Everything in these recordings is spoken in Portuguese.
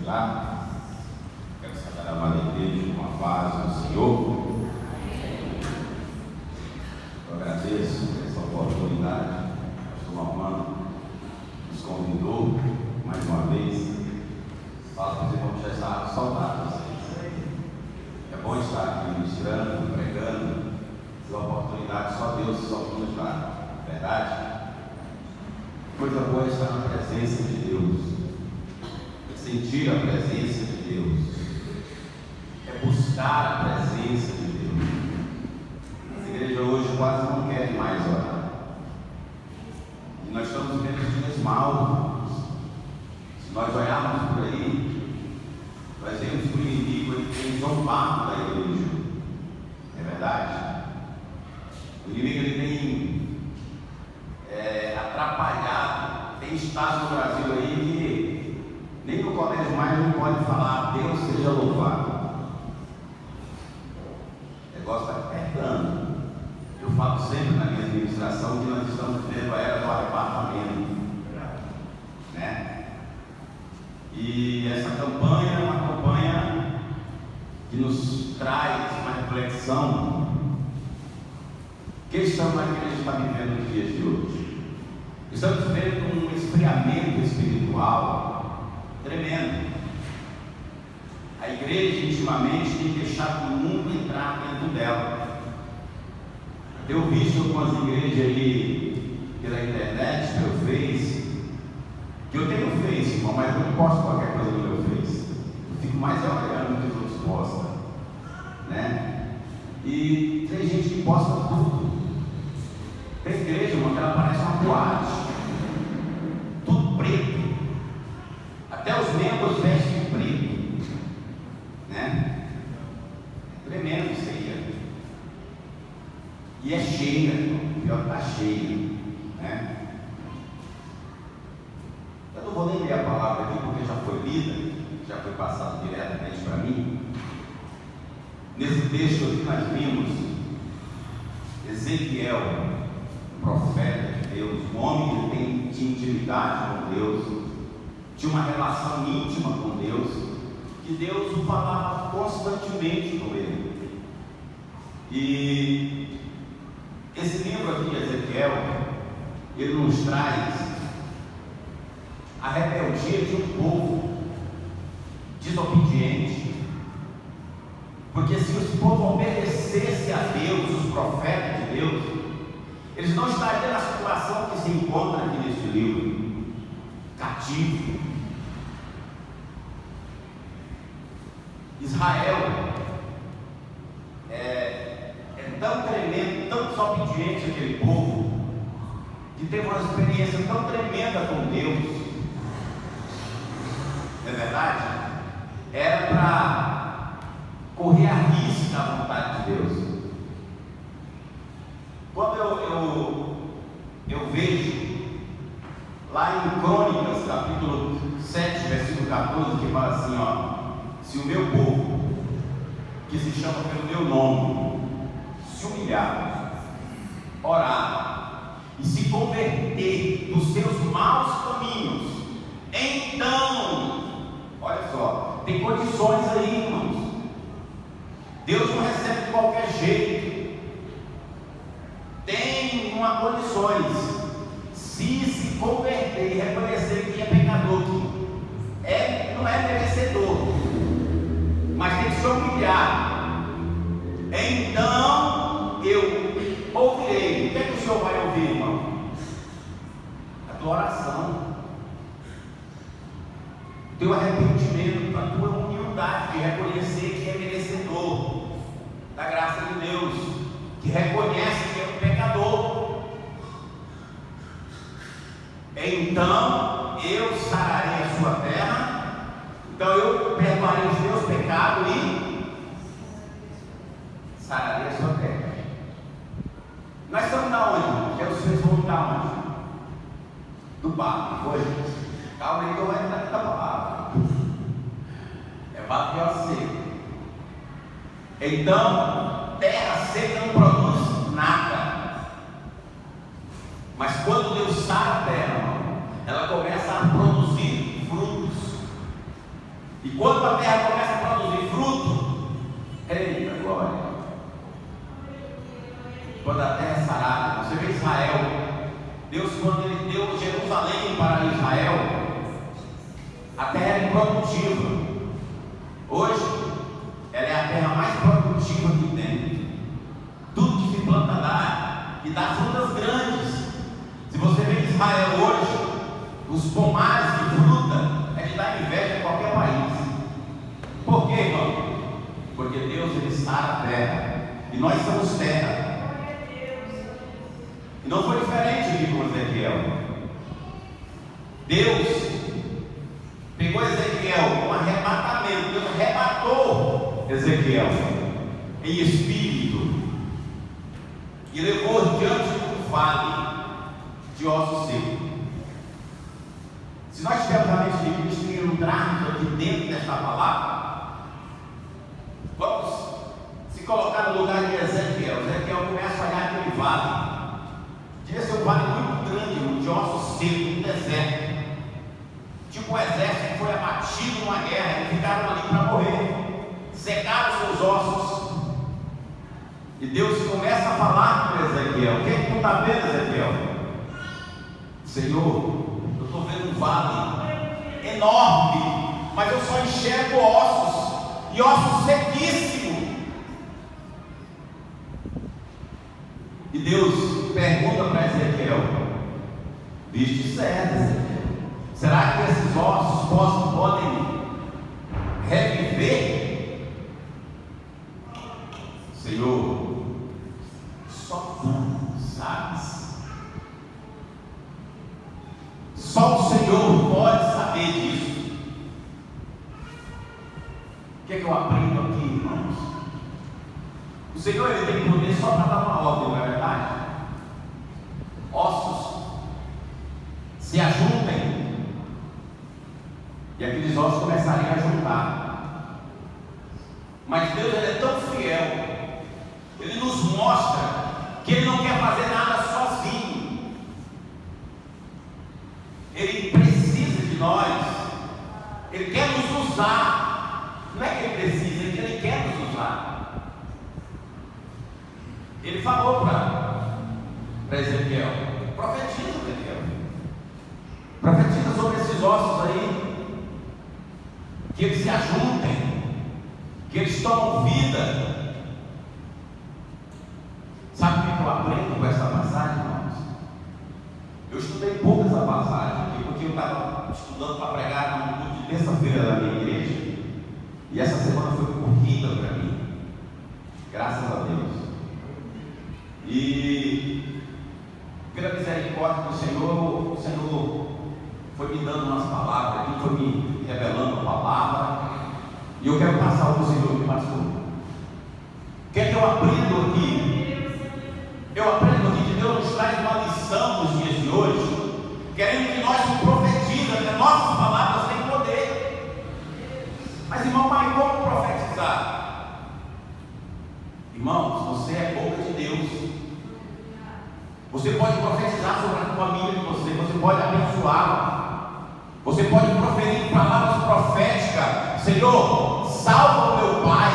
tá? Quero saudar a amada igreja com a paz do Senhor. Eu agradeço essa oportunidade. O pastor Normando nos convidou mais uma vez. Fala para os irmãos que já estavam saudados. É bom estar aqui ministrando, pregando. Essa oportunidade só Deus nos dá. Verdade? Coisa boa é estar na presença de Deus, sentir a presença de Deus, é buscar a presença de Deus. As igrejas hoje quase não querem mais orar, e nós estamos vivendo dias maus. Se nós olharmos por aí, nós vemos que o inimigo tem zombado da igreja, é verdade? O inimigo ele tem atrapalhado. Tem estado no Brasil aí que nem no colégio mais não pode falar Deus seja louvado. O negócio está apertando. Eu falo sempre na minha administração que nós estamos vivendo a era do arrebatamento, né? E essa campanha é uma campanha que nos traz uma reflexão. O que estamos na igreja está vivendo nos dias de hoje? Estamos vivendo um esfriamento espiritual tremendo. A igreja intimamente tem deixado o mundo entrar dentro dela. Eu tenho visto algumas igrejas aí pela internet, pelo Face, que eu tenho Face, irmão, mas eu não posto qualquer coisa no meu Face. Eu fico mais olhando o que os outros postam, né? E tem gente que posta tudo. Tem igreja, irmão, que ela parece uma boate, tudo preto, até os membros vestem preto, né? Tremendo isso aí, e é cheia, pior que está cheia, né? Eu não vou nem ler a palavra aqui porque já foi lida, já foi passado diretamente para mim. Nesse texto aqui nós vimos Ezequiel, profeta de Deus, um homem que tinha intimidade com Deus, tinha uma relação íntima com Deus, que Deus o falava constantemente com ele. E esse livro aqui de Ezequiel, ele nos traz a rebeldia de um povo desobediente, porque se o povo obedecesse a Deus, os profetas de Deus, eles não estariam na situação que se encontra aqui neste livro, cativo. Israel é tão tremendo, tão desobediente aquele povo, que teve uma experiência tão tremenda com Deus. Não é verdade? Era para correr a risco da vontade de Deus. Quando eu vejo lá em Crônicas, capítulo 7, versículo 14, que fala assim, ó: se o meu povo, que se chama pelo meu nome, se humilhar, orar e se converter dos seus maus caminhos, então, olha só, tem condições aí, irmãos. Deus não recebe de qualquer jeito. Tem uma condições. Se converter e reconhecer que é pecador, que não é merecedor, mas tem que se humilhar, então eu ouvirei. O que é que o Senhor vai ouvir, irmão? A tua oração, o teu arrependimento, a tua humildade de reconhecer que é merecedor da graça de Deus, que reconhece que é um pecador. Então eu sararei a sua terra, então eu perdoarei os teus pecados e sararei a sua terra. Nós estamos da onde? Que vocês vão dar onde? Do barco, não foi? Calma aí que eu vou entrar na palavra. É barco seco. Então, terra seca não produz nada. Mas quando Deus sara a terra, ela começa a produzir frutos. Deus, quando Ele deu Jerusalém para Israel, a terra era improdutiva. Hoje, ela é a terra mais produtiva que tem. Tudo que se planta lá e dá frutas grandes. Se você vê Israel hoje, os pomares de fruta é de dar inveja a qualquer país. Por quê, irmão? Porque Deus, Ele sara a terra, e nós somos terra. E não foi diferente aqui com Ezequiel. Deus pegou Ezequiel com arrebatamento. Deus arrebatou Ezequiel em espírito e levou diante do vale de ossos secos. Se nós tivermos a mente de Cristo e entrarmos aqui dentro desta palavra, vamos se colocar no lugar de Ezequiel. Ezequiel começa a olhar aquele vale. Devia ser um vale muito grande, de ossos secos, um deserto. Tipo um exército que foi abatido numa guerra, e ficaram ali para morrer, secaram seus ossos. E Deus começa a falar com Ezequiel. O que é que tu está vendo, Ezequiel? Senhor, eu estou vendo um vale enorme, mas eu só enxergo ossos, e ossos sequíssimos. E Deus pergunta para Ezequiel: viste certo, Ezequiel? Será que esses ossos podem reviver? Senhor, só tu sabes. Só o Senhor pode saber disso. O que é que eu aprendo aqui, irmãos? O Senhor, Ele tem poder só para dar uma ordem, não é verdade? Ossos se ajuntem, e aqueles ossos começarem a juntar. Mas Deus, Ele é tão fiel, Ele nos mostra que Ele não quer fazer nada sozinho. Ele precisa de nós. Ele quer nos usar. Não é que Ele precisa, é que Ele quer nos usar. Ele falou para Ezequiel: profetiza, Ezequiel, profetiza sobre esses ossos aí, que eles se ajuntem, que eles tomam vida. Sabe o que eu aprendo com essa passagem, irmãos? Eu estudei pouco essa passagem aqui, porque eu estava estudando para pregar no culto de terça-feira da minha igreja, e essa semana foi corrida para mim, graças a Deus. E pela misericórdia do Senhor, o Senhor foi me dando umas palavras aqui, foi me revelando a palavra, e eu quero passar o Senhor me passou. O que é que eu aprendo aqui? Eu aprendo aqui que Deus nos traz uma lição nos dias de hoje, querendo que nós nos profetizemos, que as nossas palavras têm poder. Mas, irmão, mas como profetizar? Irmãos, você é boca de Deus. Você pode profetizar sobre a família de você, você pode abençoá-la, você pode proferir palavras proféticas. Senhor, salva o meu pai,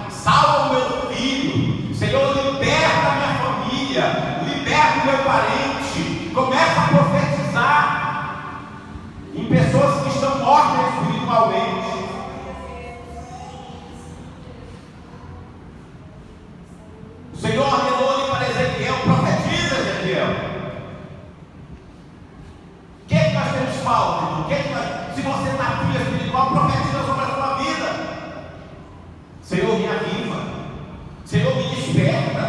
salva o meu filho. Senhor, liberta a minha família, liberta o meu parente. Começa a profetizar em pessoas que estão mortas espiritualmente. O Senhor ordenou-lhe para Ezequiel: profetiza, Ezequiel. O que é que nós temos falta? O que é que nós, se você está filha espiritual, profetiza sobre a sua vida. Senhor, me aviva. Senhor, me desperta.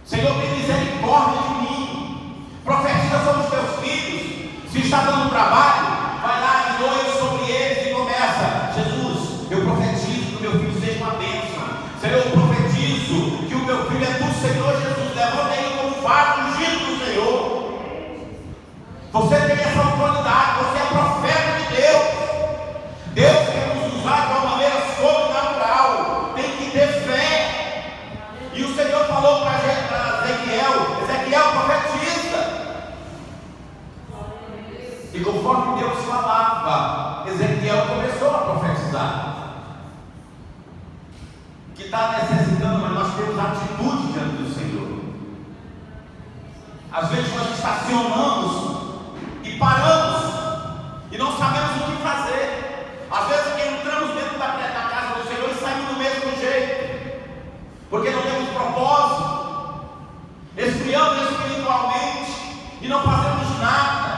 Senhor, tem misericórdia de mim. Profetiza sobre os teus filhos. Se está dando trabalho, vai lá de noite sobre eles e começa: Jesus, eu profetizo que o meu filho seja uma bênção. Senhor, eu profetizo que o meu filho é do Senhor Jesus. Levanta ele como vaso ungido do Senhor. Você tem essa autoridade, você é profeta de Deus. Deus quer nos usar de uma maneira sobrenatural. Tem que ter fé. E o Senhor falou para Ezequiel: Ezequiel, profetiza. E conforme Deus falava, Ezequiel começou a profetizar. Que está necessitando, mas nós temos atitude diante do Senhor. Às vezes nós estacionamos estacionamos e paramos e não sabemos o que fazer. Às vezes entramos dentro da casa do Senhor e saímos do mesmo jeito, porque não temos propósito, esfriamos espiritualmente e não fazemos nada.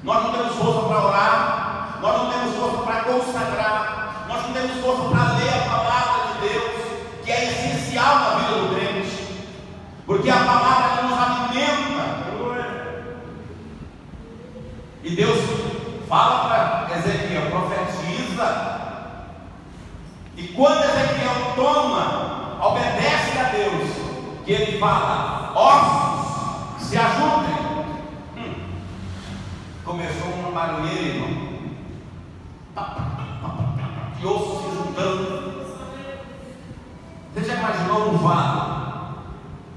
Nós não temos força para orar, nós não temos força para consagrar, nós não temos força para ler a palavra de Deus, que é essencial na vida do crente, porque a palavra nos alimenta. E Deus fala para Ezequiel, profetiza. E quando Ezequiel obedece a Deus, que ele fala, ossos, se ajuntem. Começou uma barulheira, irmão, e ossos se juntando. Você já imaginou um vale?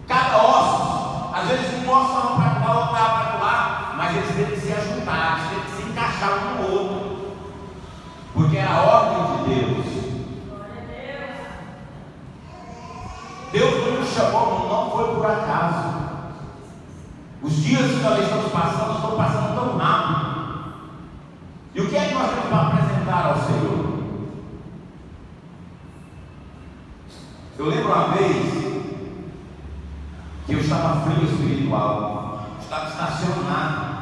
Cada osso, às vezes um osso não para lá, outro para lá, mas eles têm que se ajuntar, eles têm que se encaixar um no outro, porque é a ordem de Deus. Deus nos chamou, não foi por acaso. Os dias que nós estão passando tão rápido. E o que é que nós temos para apresentar ao Senhor? Eu lembro uma vez que eu estava frio espiritual, estava estacionado,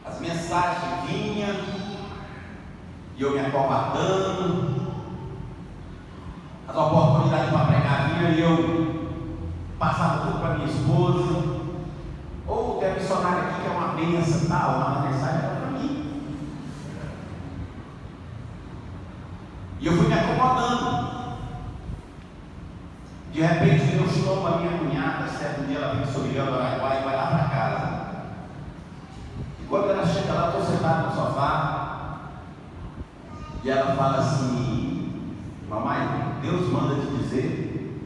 as mensagens vinham e eu me acovardando, as oportunidades para pregar vinham e eu passava tudo para minha esposa. Ou tem a missionária aqui que é uma bênção, tal, uma mensagem era para mim. E eu fui me acomodando. De repente Deus toma a minha cunhada, certo dia ela vem sorrindo do Araguaia e vai lá para casa. E quando ela chega lá, eu estou sentado no sofá, e ela fala assim: mamãe, Deus manda te dizer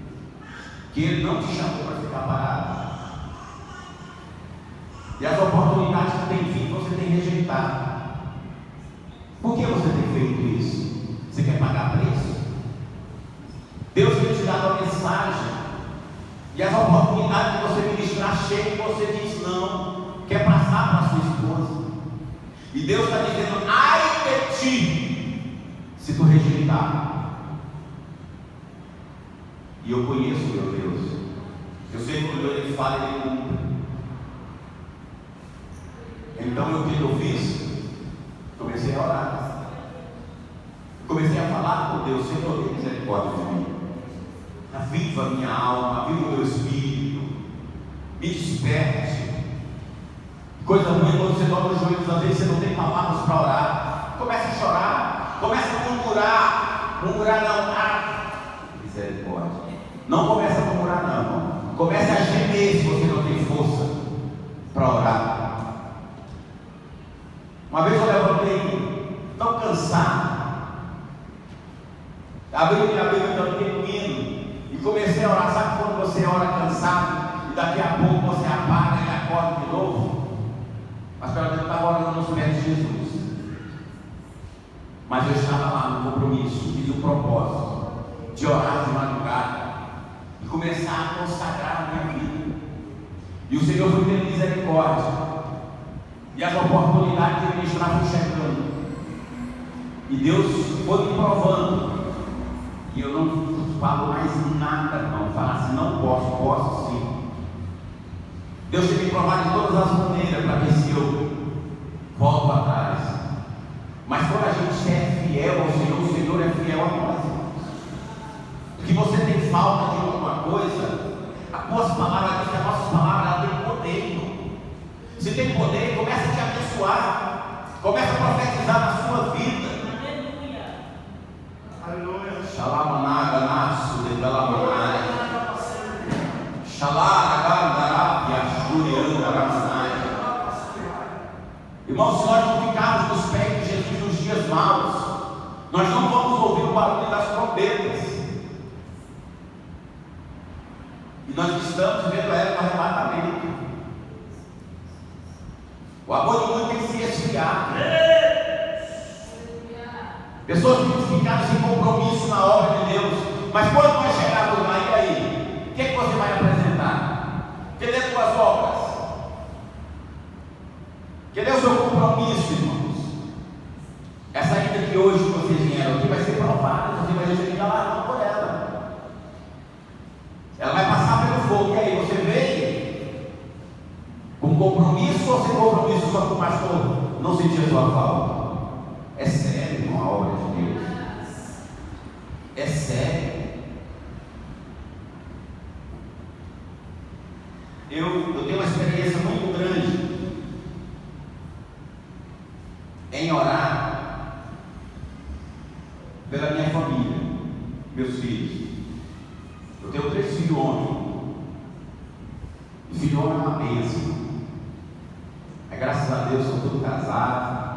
que Ele não te chamou para ficar parado. E as oportunidades que tem vindo, você tem rejeitado. Por que você tem feito isso? Você quer pagar preço? Deus tem te dado a mensagem, e as oportunidades que você ministrar chegam e você diz não, quer passar para a sua esposa. E Deus está dizendo: ai de ti, se tu rejeitar. E eu conheço meu Deus. Eu sei que quando Ele fala, Ele cumpre. Então o que eu fiz? Comecei a orar. Comecei a falar com Deus: Senhor, tem misericórdia de mim. Aviva minha alma, aviva o meu espírito, me desperte. Coisa ruim quando você dobra os joelhos, às vezes você não tem palavras para orar. Começa a chorar, começa a murmurar não, misericórdia. Não começa a murmurar não, irmão. Começa a gemer se você não tem força para orar. Uma vez eu levantei tão cansado, abri minha Bíblia tão pequeno e comecei a orar. Sabe quando você ora cansado e daqui a pouco você apaga e acorda de novo? Mas pelo menos eu estava orando nos pés de Jesus. Mas eu estava lá no compromisso, fiz o propósito de orar de madrugada e começar a consagrar a minha vida. E o Senhor foi tendo misericórdia. E as oportunidades de ministrar foram chegando. E Deus foi me provando. E eu não falo mais nada, não. Falar assim, não posso sim. Deus tem me provado de todas as maneiras para ver se eu volto atrás. Mas quando a gente é fiel ao Senhor, o Senhor é fiel a nós, irmãos. Porque você tem falta de alguma coisa, as nossas palavras, diz que as nossas palavras elas têm poder, irmão. Se tem poder, começa a te abençoar, começa a profetizar na sua vida. Aleluia. Xalamanaga, nasso, de Galamanai. Xalaragandarabia, Xuriandaramanaia. Irmãos, se nós não ficarmos nos pés de Jesus nos dias maus, nós não vamos ouvir o barulho das trombetas. E nós estamos vendo ela no arrebatamento. O amor de muito tem que se esfriar. Pessoas que ficaram sem compromisso na obra de Deus. Mas quando nós chegarmos lá, e aí? O que é que você vai apresentar? Cadê as tuas obras? compromisso ou sem compromisso, só que o pastor não sentia sua falta. É sério, irmão, a obra de Deus. É sério. Eu tenho uma experiência muito grande em orar pela minha família, meus filhos. Eu tenho 3 filhos homens. E filho homem é uma bênção. Graças a Deus são todos casados.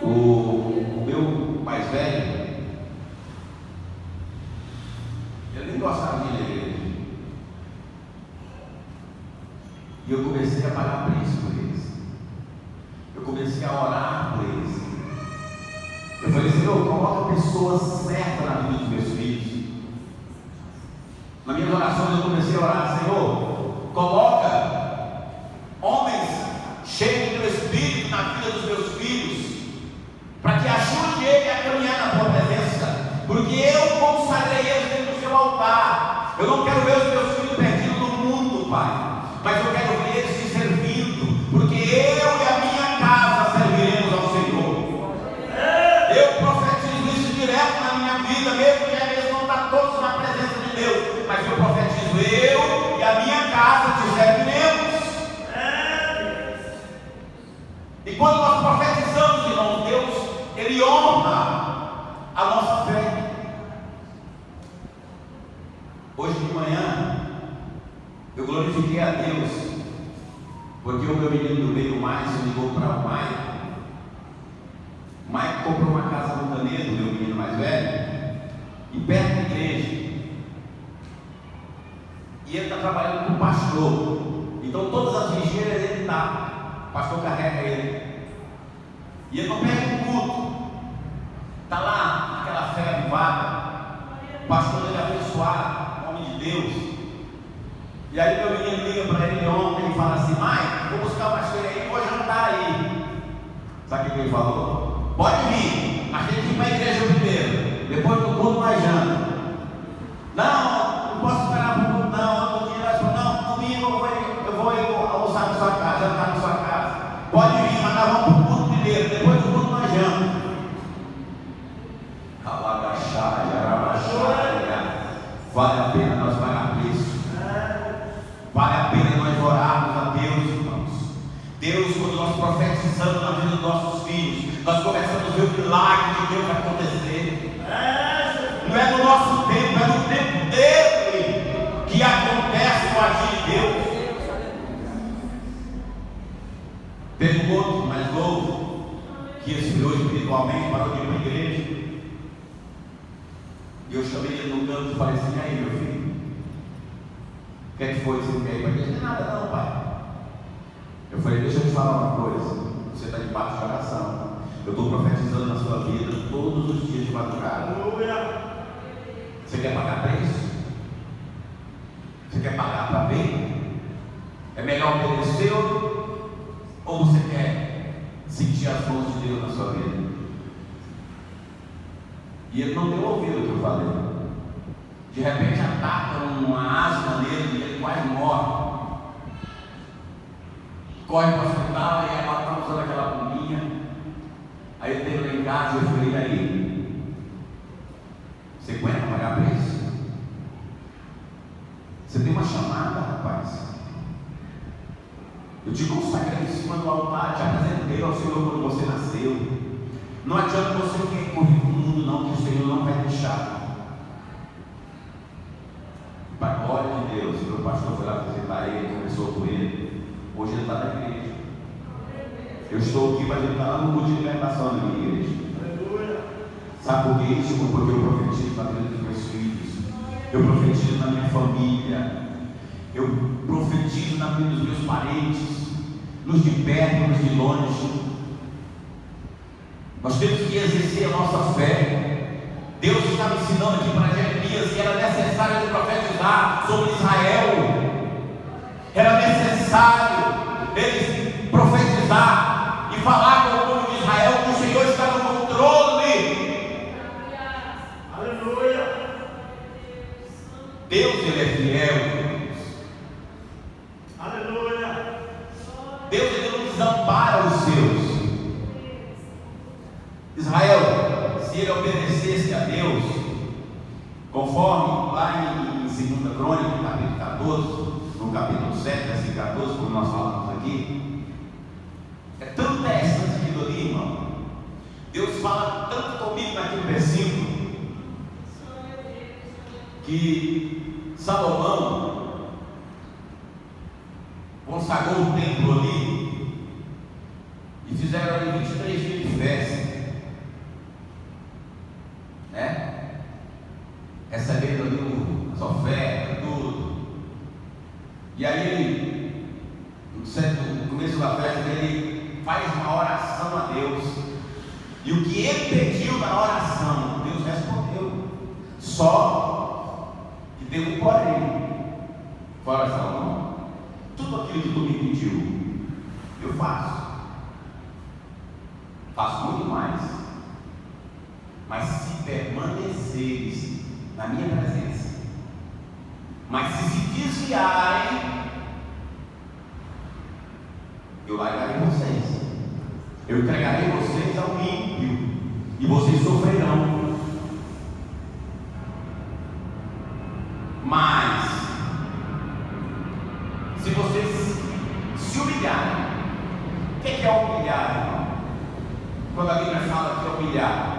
O meu mais velho, ele nem gostava de ir na igreja. E eu comecei a pagar preço por eles. Eu comecei a orar por eles. Eu falei, Senhor, coloca a pessoa certa na vida dos meus filhos. Na minha oração eu comecei a orar, Senhor, coloca homens cheios do teu Espírito na vida dos meus filhos, para que ajude ele a caminhar na tua presença, porque eu consagrei eles dentro do seu altar. Eu não quero ver os meus filhos perdidos no mundo, Pai, mas eu quero ver eles te servindo, porque eu e a minha casa serviremos ao Senhor. Eu profetizo isso direto na minha vida, mesmo que eles não estão todos na presença de Deus, mas eu profetizo, eu e a minha casa te serviremos. E quando nós profetizamos, irmãos, Deus, Ele honra a nossa fé. Hoje de manhã, eu glorifiquei a Deus, porque o meu menino do meio, Márcio, ligou para o Maicon. O Maicon comprou uma casa no Canedo, meu menino mais velho, e perto da igreja. E ele está trabalhando com o pastor. Então todas as vigílias ele está. O pastor carrega ele. E ele não perde um culto. Está lá, aquela fé avivada. O pastor dele é abençoado, homem de Deus. E aí meu menino liga para ele ontem e fala assim, mãe, vou buscar o pastor aí, vou jantar aí. Sabe o que ele falou? Pode vir, mas tem que ir para a igreja primeiro. Depois do culto nós janta. Não posso esperar para o culto, não. Outro dia nós falamos, não, domingo eu vou almoçar na sua casa, jantar na sua casa. Pode vir, mas nós vamos para o culto primeiro. Depois do culto nós jantamos. Vale a pena nós pagar preço. Vale a pena nós orarmos a Deus, irmãos. Deus, quando nós profetizamos na vida dos nossos filhos, nós começamos a ver o milagre de Deus acontecer. Não é no nosso tempo, é no tempo dele que acontece o agir de Deus. Teve um outro mais novo que esfriou espiritualmente, parou de ir para a igreja. E eu chamei ele no canto e falei assim, e aí meu filho, o que é que foi que você quer ir para a igreja? Não é nada não, pai. Eu falei, deixa eu te falar uma coisa, você está debaixo de oração. Eu estou profetizando na sua vida todos os dias de madrugada. Você quer pagar preço? Você quer pagar para ver? É melhor obedecer ou você quer sentir as mãos de Deus na sua vida? E ele não deu ouvido ao que eu falei. De repente atacam uma asma nele e ele quase morre. Corre para o hospital e ela está usando aquela bombinha. Aí ele teve lá em casa e eu falei, aí, você aguenta pagar preço? Você tem uma chamada, rapaz. Eu te consagrei em cima do altar, te apresentei ao Senhor quando você nasceu. Não adianta você querer correr para o mundo, não, que o Senhor não vai deixar. Para a glória de Deus, meu pastor foi lá visitar ele, conversou com ele. Hoje ele está na igreja. Eu estou aqui, mas ele está lá no culto de libertação da minha igreja. Sabe por que isso? Porque eu profetizo na vida dos meus filhos. Eu profetizo na minha família. Eu profetizo na vida dos meus parentes, nos de perto, nos de longe. Nós temos que exercer a nossa fé. Deus estava ensinando aqui para Jeremias que era necessário ele profetizar sobre Israel. Era necessário ele profetizar e falar com o povo de Israel que o Senhor está no controle. Aleluia. Deus, Ele é fiel. se ele obedecesse a Deus, conforme lá em 2 Crônicas, capítulo 14, no capítulo 7, versículo 14, como nós falamos aqui, é tão interessante aquilo ali, irmão. Deus fala tanto comigo naquele versículo, que Salomão consagrou o templo ali e fizeram ali 23 dias de festa, né? Recebendo ali as ofertas, tudo. E aí ele, no começo da festa, ele faz uma oração a Deus. E o que ele pediu na oração, Deus respondeu. Só que teve um porém. Fala, Salomão, tudo aquilo que tu me pediu, eu faço. Faço muito mais. Mas se permaneceres na minha presença, mas se desviarem, eu largarei vocês. Eu entregarei vocês ao ímpio e vocês sofrerão. Mas se vocês se humilharem, o que é humilhar, irmão? Quando a Bíblia fala que é humilhar,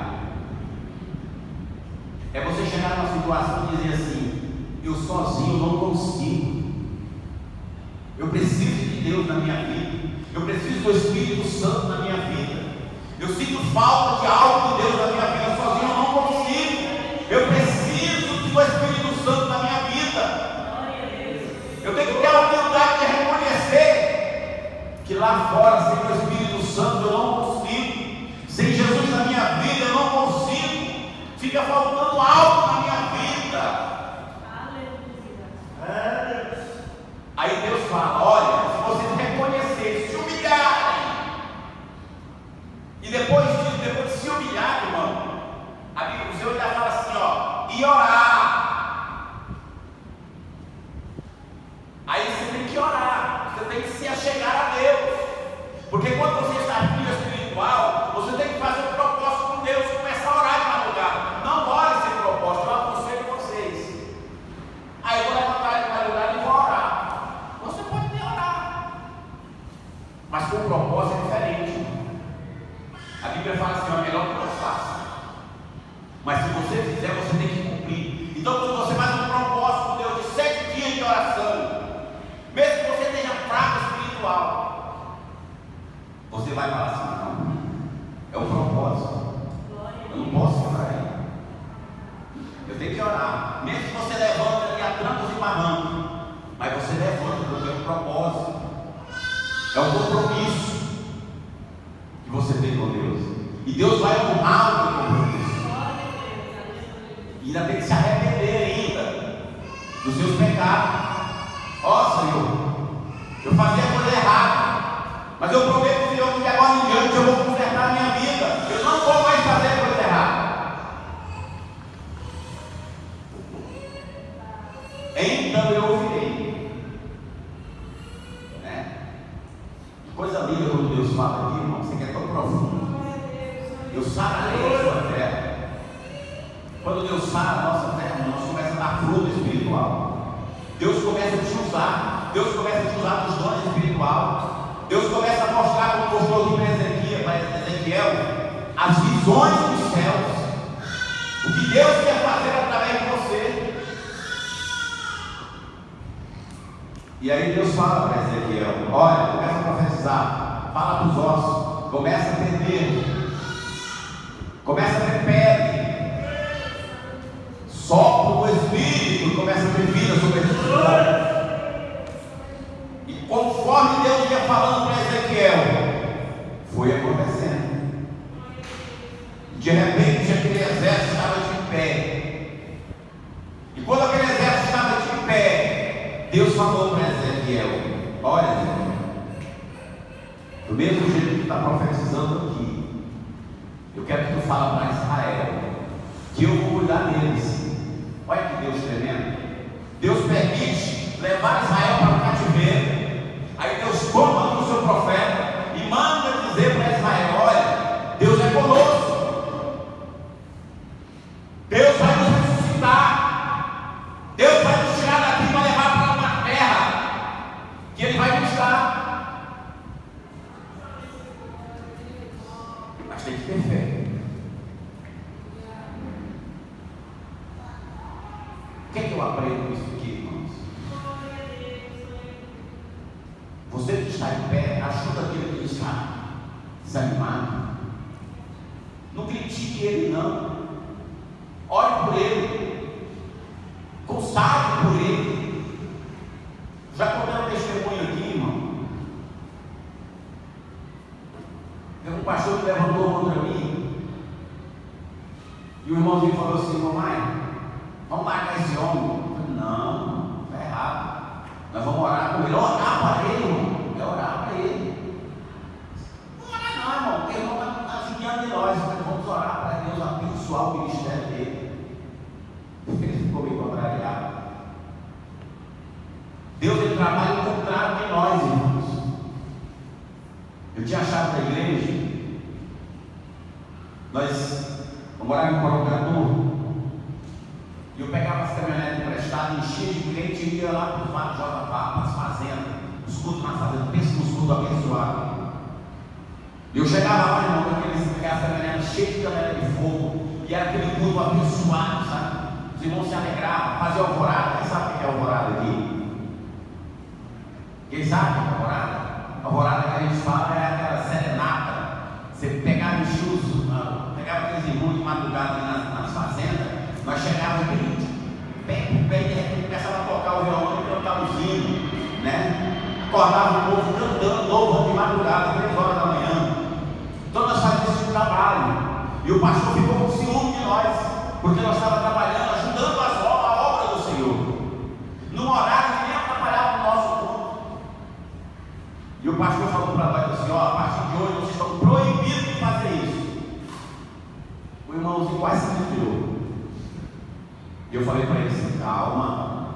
é você chegar numa situação e dizer assim: eu sozinho não consigo, eu preciso de Deus na minha vida, eu preciso do Espírito Santo na minha vida, eu sinto falta de algo de Deus na minha vida, sozinho eu não consigo, eu preciso do Espírito Santo na minha vida. Eu tenho que ter a humildade de reconhecer que lá fora, sem o Espírito Santo, eu não consigo, sem Jesus na minha vida, eu não consigo, fica faltando algo na minha vida. Aí Deus fala: olha, se vocês reconhecerem, se humilharem, e depois de se humilhar, irmão, a Bíblia, o Senhor já fala assim, ó, e orar. Aí você tem que orar, você tem que se achegar a Deus, porque quando você está em vida espiritual, você tem que fazer um propósito com Deus, começar a orar de madrugada. Não ore sem propósito, eu aconselho vocês. Aí eu vou levantar de madrugada e vou orar. Você pode nem orar, mas com um propósito é diferente. A Bíblia fala assim: é melhor que não faça, mas se você fizer, você tem que cumprir. Então, quando você faz um propósito com Deus de 7 dias de oração, mesmo que você esteja fraco espiritual, você vai falar assim: não, é um propósito, eu não posso orar aí, eu tenho que orar, mesmo que você levanta ali a trancos e barrancos, mas você levanta porque é um propósito, é um compromisso que você tem com Deus, e Deus vai honrar o teu compromisso, e ainda tem que se arrepender ainda dos seus pecados. Ó Senhor, eu fazia coisa errada, mas eu prometo ao Senhor que de agora em diante eu vou consertar a minha vida, eu não vou mais fazer coisa errada. Então eu ouvirei, né? Que coisa linda quando Deus fala aqui, irmão, você que é tão profundo. Eu sararei a sua terra. Quando Deus sara a nossa terra, nós começamos a dar fruto espiritual. Deus começa a te usar, Deus começa a te usar dos dons espirituais. Deus começa a mostrar, como mostrou para Ezequiel, as visões dos céus, o que Deus quer fazer através de você. E aí Deus fala para Ezequiel: olha, começa a profetizar, fala para os ossos, começa a ter dedo, começa a ter pele, sopra o Espírito, começa a ter vida sobre esses corpos. E conforme Deus ia falando para Ezequiel, foi acontecendo. De repente aquele exército estava de pé. E quando aquele exército estava de pé, Deus falou para Ezequiel: olha, Ezequiel, do mesmo jeito que tu está profetizando aqui, eu quero que tu fale para Israel que eu vou cuidar deles. Olha que Deus tremendo. Deus permite levar Israel para o cativeiro. Aí Deus toma do seu profeta e manda dizer para Israel: olha, Deus é conosco. Você que está em pé, ajuda aquele que está desanimado. Não critique ele, não. Ore por ele. Consagre por ele. Já contei um testemunho aqui, irmão. Tem um pastor que levantou a mão contra mim. E o irmãozinho falou assim: mamãe, vamos largar esse homem. Eu falei: não, está errado. Nós vamos orar com ele. Orar para ele, irmão. É orar para ele. Não orar não, irmão, porque o irmão está judiando de nós. Vamos orar para Deus abençoar o ministério dele. Ele ficou meio contrariado. Deus, ele trabalha o contrário de nós, irmãos. Eu tinha a chave da igreja. Nós morávamos em Porongatu. E eu pegava as caminhonetes emprestadas, enchia de cliente e ia lá para os matos Jota, para as fazendas, os cultos na fazenda, pensa nos cultos abençoados. E eu chegava lá, irmão, com aquelas caminhonetes cheias de canela de fogo, e era aquele culto abençoado, sabe? Os irmãos se alegravam, faziam alvorada. Quem sabe o que é alvorada aqui? Quem sabe o que é alvorada? Alvorada que a gente fala é aquela serenata. Você pegava os chus, pegava aqueles irmãos de madrugada nas fazendas. Nós chegávamos pé por pé e de repente começava a tocar o violão e cantar os hinos, né? Acordava o povo cantando louvor de madrugada, 3 horas da manhã. Então nós fazíamos esse trabalho. E o pastor ficou com ciúme de nós, porque nós estávamos trabalhando, ajudando a obra do Senhor, num horário que nem atrapalhava o nosso culto. E o pastor falou para nós assim: ó, a partir de hoje vocês estão proibidos de fazer isso. O irmãozinho quase se desviou. E eu falei para ele assim: calma,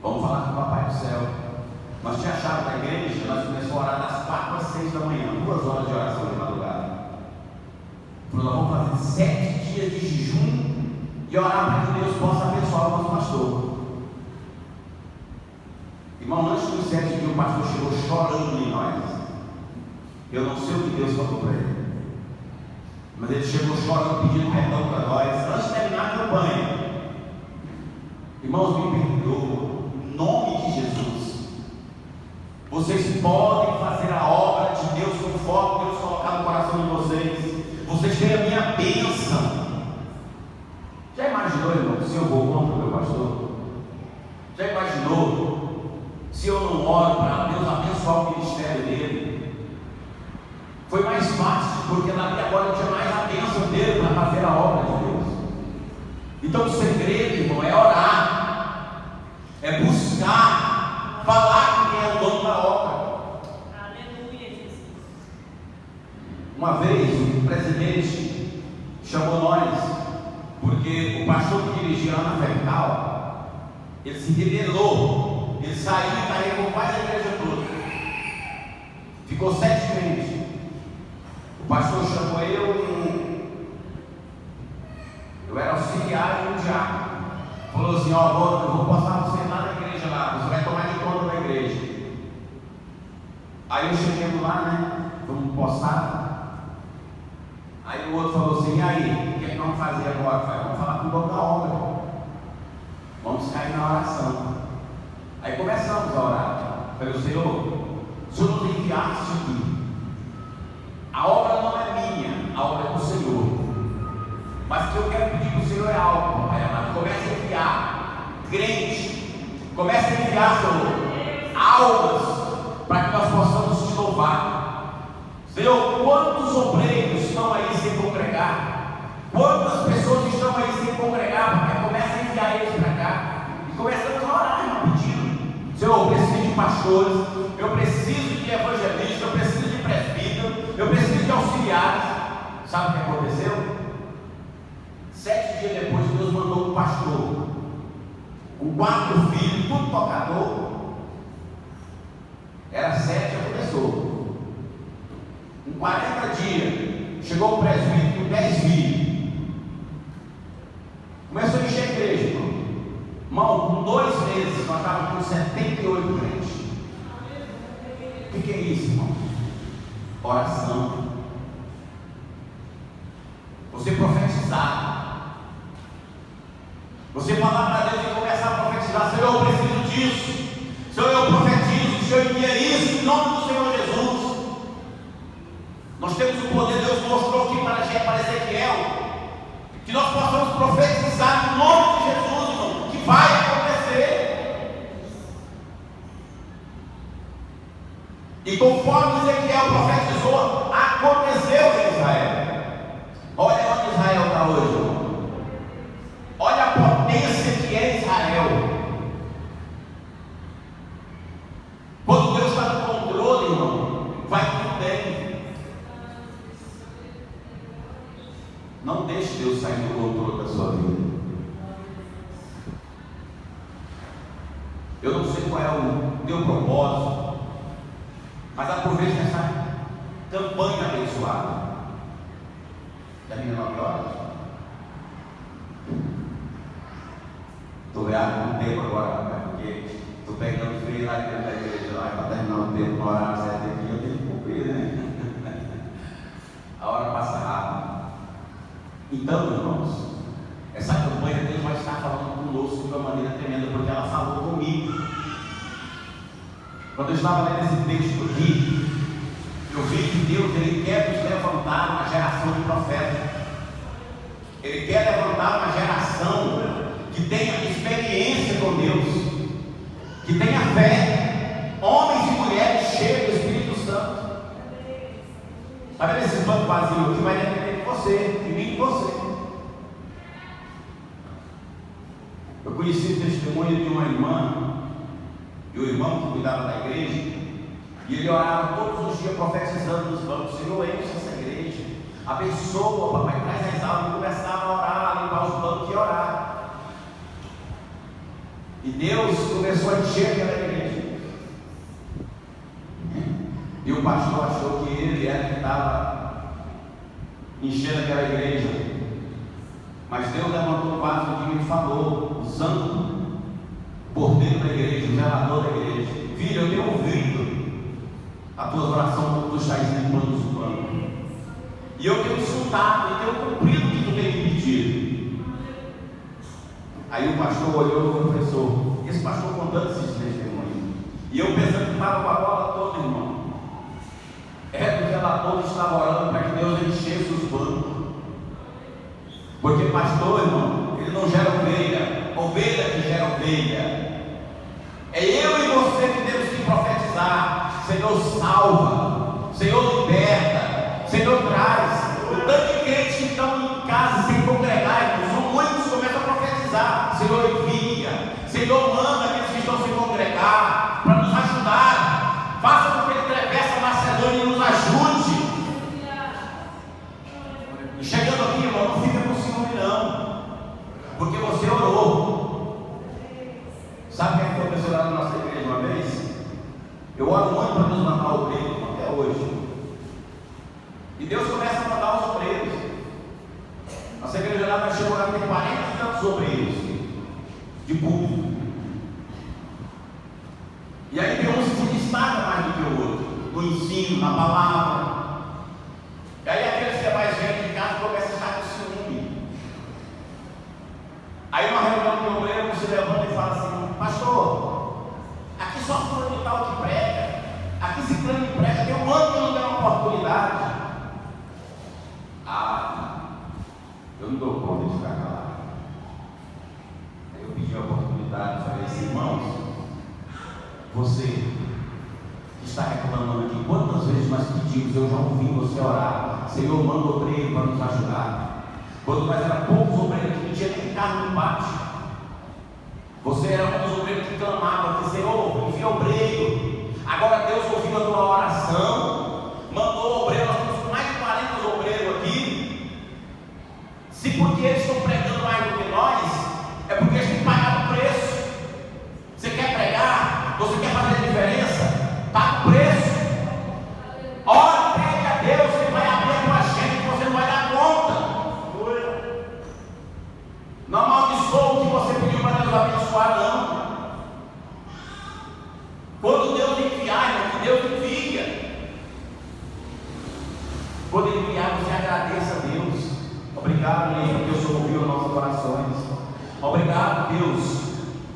vamos falar com o Papai do Céu. Nós tínhamos a chave da igreja, nós começamos a orar das 4 às 6 da manhã, 2 horas de oração de madrugada. Falou: nós vamos fazer 7 dias de jejum e orar para que Deus possa abençoar o nosso pastor. Irmão, antes dos 7 dias o pastor chegou chorando em nós. Eu não sei o que Deus falou para ele, mas ele chegou chorando, pedindo perdão para nós, antes de terminar a campanha. Irmãos, me perdoam, em nome de Jesus. Vocês podem fazer a obra de Deus conforme Deus colocar no coração de vocês. Vocês têm a minha bênção. Já imaginou, irmão, se eu vou contra o meu pastor? Já imaginou se eu não oro para Deus abençoar o ministério dele? Foi mais fácil, porque daqui agora eu tinha mais a bênção dele para fazer a obra de Deus. Então o segredo, irmão, é orar, é buscar, falar quem é o dono da obra. Aleluia, Jesus. Uma vez o presidente chamou nós, porque o pastor que dirigia lá na Vercal, ele se rebelou, ele saiu e carregou quase a igreja toda. Ficou 7 meses. O pastor chamou eu era auxiliar e um diácono. Falou assim: ó, eu vou postar você lá na igreja lá, você vai tomar de conta da igreja. Aí eu cheguei lá, né? Vamos postar. Aí o outro falou assim: e aí, o que é que vamos fazer agora? Falei: vamos falar com o dono da obra. Vamos cair na oração. Aí começamos a orar. Falei: o Senhor nos enviaste aqui. A obra não é minha, a obra é do Senhor. Mas o que eu quero pedir para o Senhor é algo, Pai amado. Comece a enviar crente, comece a enviar, Senhor, almas, para que nós possamos te louvar. Senhor, quantos obreiros estão aí sem congregar? Quantas pessoas estão aí sem congregar? Porque comece a enviar eles para cá. E começamos a orar, irmão, pedindo: Senhor, eu preciso de pastores, eu preciso de evangelistas, eu preciso de presbíteros, eu preciso de auxiliares. Sabe o que aconteceu? 7 dias depois, Deus mandou um pastor com 4 filhos, tudo tocador. Era 7, já começou. Com 40 dias, chegou um presbítero com 10 filhos. Começou a encher a igreja, irmão. Irmão, com 2 meses, nós estávamos com 78 crentes. O que é isso, irmão? Oração. Você profetizar. Você falar para Deus e começar a profetizar: Senhor, eu preciso disso. Senhor, eu profetizo. Senhor, envia isso em nome do Senhor Jesus. Nós temos o poder, Deus mostrou aqui para Ezequiel, que nós possamos profetizar no nome de Jesus, irmão, que vai acontecer. E conforme Ezequiel profetizou, aconteceu em Israel. Olha onde Israel está hoje, irmão. Olha a potência que é Israel. Quando Deus está no controle, irmão, vai tudo bem. Não deixe Deus sair do controle da sua vida. Eu não sei qual é o teu propósito, mas aproveite essa campanha abençoada. Termina 9 horas? Estou vendo um tempo agora, porque estou pegando frio lá dentro da igreja, lá para terminar o tempo, no horário certo aqui, eu tenho que cumprir, né? A hora passa rápido. Então, irmãos, essa campanha Deus vai estar falando conosco de uma maneira tremenda, porque ela falou comigo. Quando eu estava lendo esse texto aqui, eu vi que Deus, Ele quer nos levantar uma geração de profetas. Ele quer levantar uma geração que tenha experiência com Deus, que tenha fé, homens e mulheres cheios do Espírito Santo. Está vendo esses bancos vazios aqui? Vai depender de você, de mim e de você. Eu conheci o testemunho de uma irmã, de um irmão que cuidava da igreja, e ele orava todos os dias profetizando nos bancos: Senhor, enche essa igreja, abençoa, papai, traz as almas. E começava a orar, a limpar os bancos e orar. E Deus começou a encher aquela igreja. E o pastor achou que ele era que estava enchendo aquela igreja. Mas Deus levantou o vaso de mim e falou, usando o porteiro da igreja, o zelador da igreja: filho, eu tenho ouvido a tua oração quando tu estás limpando os bancos, e eu tenho escutado e tenho cumprido o que tu tem me pedido. Aí o pastor olhou e confessou, esse pastor contando esses testemunhos, e eu pensando que estava com a bola toda, irmão. É, o zelador estava orando para que Deus enchesse os bancos. Porque pastor, irmão, ele não gera ovelha, ovelha que gera ovelha. É eu e você que temos que profetizar: Senhor, salva, Senhor, liberta, Senhor, traz. O tanto de crentes que estão em casa sem congregar, irmão, são muitos que começam a profetizar: Senhor, envia, Senhor, manda aqueles que estão sem congregar para nos ajudar. Faça com que ele atravesse a Macedônia e nos ajude. E chegando aqui, irmão, não fica com ciúme não, porque você orou. Sabe o que aconteceu lá na nossa igreja uma vez? Eu oro muito para Deus mandar o obreiro, até hoje. E Deus começa a mandar os obreiros. Nossa igreja lá vai chegar a ter 40 e tantos obreiros de público. E aí tem uns que se destacam mais do que o outro, no ensino, na palavra. E aí aqueles que é mais gente de casa começam a estar com ciúme. Aí uma reunião de obreiro se levanta e fala assim: pastor, aqui só fulano de tal que prega, aqui se clã que prega, tem um ano que não tem uma oportunidade. Eu não dou conta de ficar calado. Aí eu pedi a oportunidade e falei assim: irmãos, você que está reclamando aqui, quantas vezes nós pedimos, eu já ouvi você orar: Senhor, manda obreiro para nos ajudar. Quando nós éramos poucos obreiros que não tinha nem carro no pátio, você era um dos obreiros que clamava aqui: Senhor, envia obreiro. Agora Deus ouviu a tua oração, mandou obreiro. Nós temos mais de 40 obreiros aqui. Se porque eles estão pregando mais do que nós, é porque eles têm que pagar o preço. Você quer pregar? Você quer fazer a diferença? Paga o preço. Ora, pede a Deus que vai abrir a tua gente, você não vai dar conta. Não amaldiçoa o que você pediu para Deus abençoar, não. Quando Deus enviar, irmão, que Deus envia. Quando Ele enviar, você agradeça a Deus. Obrigado, Deus, porque o Senhor ouviu as nossas orações. Obrigado, Deus,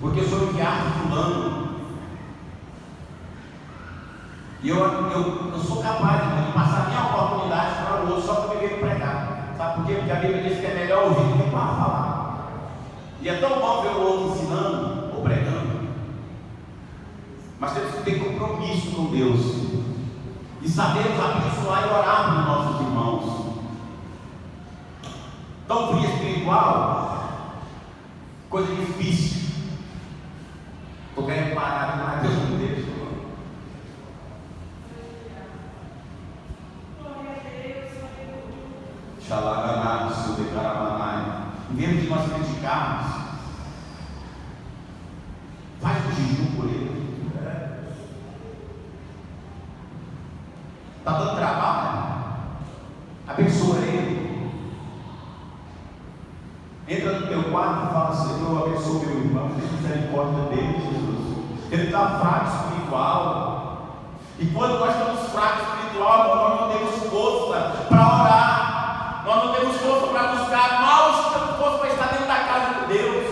porque o Senhor enviar fulano. E eu sou capaz de passar a minha oportunidade para o outro só para me ver pregar. Sabe por quê? Porque a Bíblia diz que é melhor ouvir do que para falar. E é tão bom ver o outro ensinando ou pregando. Mas temos que ter compromisso com Deus e sabermos abençoar e orar pelos nossos irmãos. Então, vida espiritual, coisa difícil. Estou querendo parar demais, Deus me deixa. Xalaganados, seu decaramanai. Em vez de nós criticarmos, faz um jejum por ele. Está dando trabalho, abençoa ele. Entra no teu quarto e fala: Senhor, abençoa meu irmão, tem misericórdia dele, Jesus. Ele está fraco espiritual. E quando nós estamos fracos espiritual, nós não temos força para orar, nós não temos força para buscar, mal temos força para estar dentro da casa de Deus.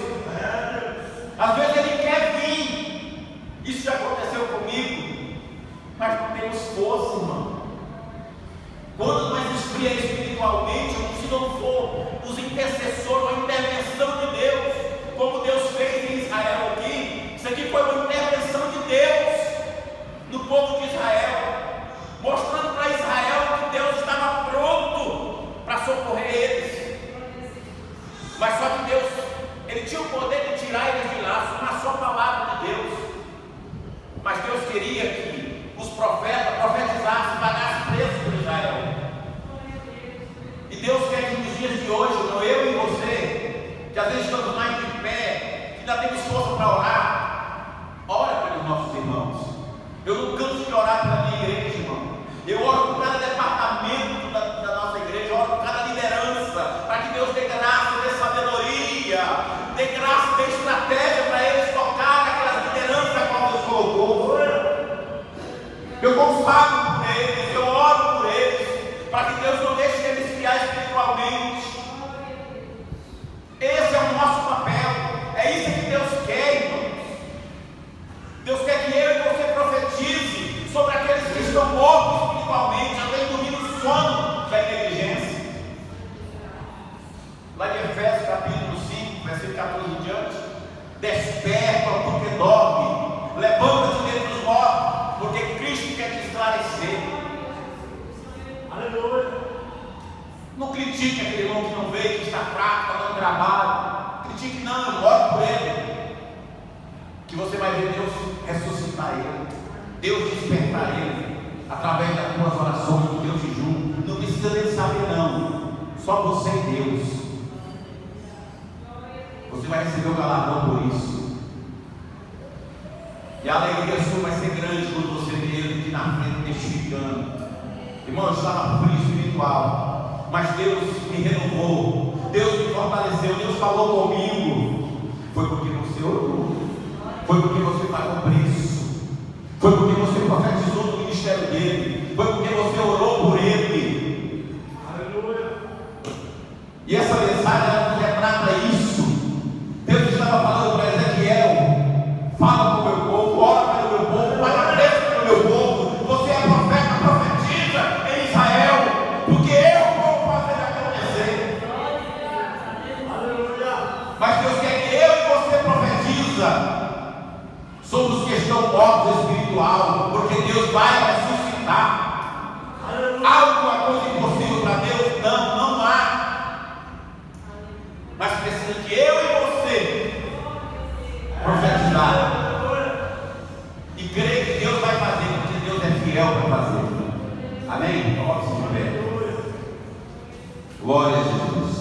Às vezes ele quer vir, isso já aconteceu comigo, mas não temos força, irmão. Quando nós esfriamos espiritualmente, se não for os intercessores, a intervenção de Deus, como Deus fez em Israel aqui, isso aqui foi uma intervenção de Deus no povo de Israel, mostrando para Israel que Deus estava pronto para socorrer eles. Mas só que Deus, Ele tinha o poder de tirar eles de lá, uma só palavra de Deus. Mas Deus queria que os profetas profetizassem, pagassem preço por Israel. E Deus quer que nos dias de hoje, eu e você, que às vezes estamos mais de pé, que ainda temos força para orar, ora pelos nossos irmãos. Eu não canso de orar pela minha igreja, irmão. Eu oro por cada departamento da nossa igreja, eu oro por cada liderança, para que Deus dê graça, dê sabedoria, dê graça, dê estratégia para eles tocar aquelas lideranças como Deus colocou. Eu consago por eles, eu oro por eles, para que Deus não deixe eles esfriar espiritualmente. Esse é o nosso papel, é isso que Deus quer, irmãos. Deus quer que eu e você profetize sobre aqueles que estão mortos espiritualmente, já vem dormindo o sono da negligência. Lá em Efésios capítulo 5, versículo 14 em diante: desperta, tu que dorme, levanta-te dentre os mortos, porque Cristo quer te esclarecer. Aleluia. Não critique aquele irmão que não veio, que está fraco, está dando trabalho. Critique não, eu oro por ele, que você vai ver Deus ressuscitar ele, Deus despertar ele, através das tuas orações, do teu jejum. Não precisa nem saber não, só você e Deus. Você vai receber o galardão por isso, e a alegria sua vai ser grande quando você vê ele aqui na frente testificando. Irmão, eu estava frio espiritual, mas Deus me renovou, Deus me fortaleceu, Deus falou comigo. Foi porque você orou, foi porque você pagou preço, foi porque você profetizou no ministério dele, foi porque você orou por ele. Aleluia. E essa mensagem ela retrata isso. Deus estava falando para Ezequiel: fala com o meu povo, ora pelo meu povo, paga preço pelo meu povo. Você é profeta, profetiza em Israel, porque eu vou fazer acontecer. Aleluia. Mas Deus quer que eu e você profetiza sobre os que estão mortos espiritual, porque Deus vai ressuscitar. Há alguma coisa impossível para Deus? Não, não há. Mas precisa que eu e você profetizar e crer que Deus vai fazer, porque Deus é fiel para fazer. Amém? Glória a Jesus.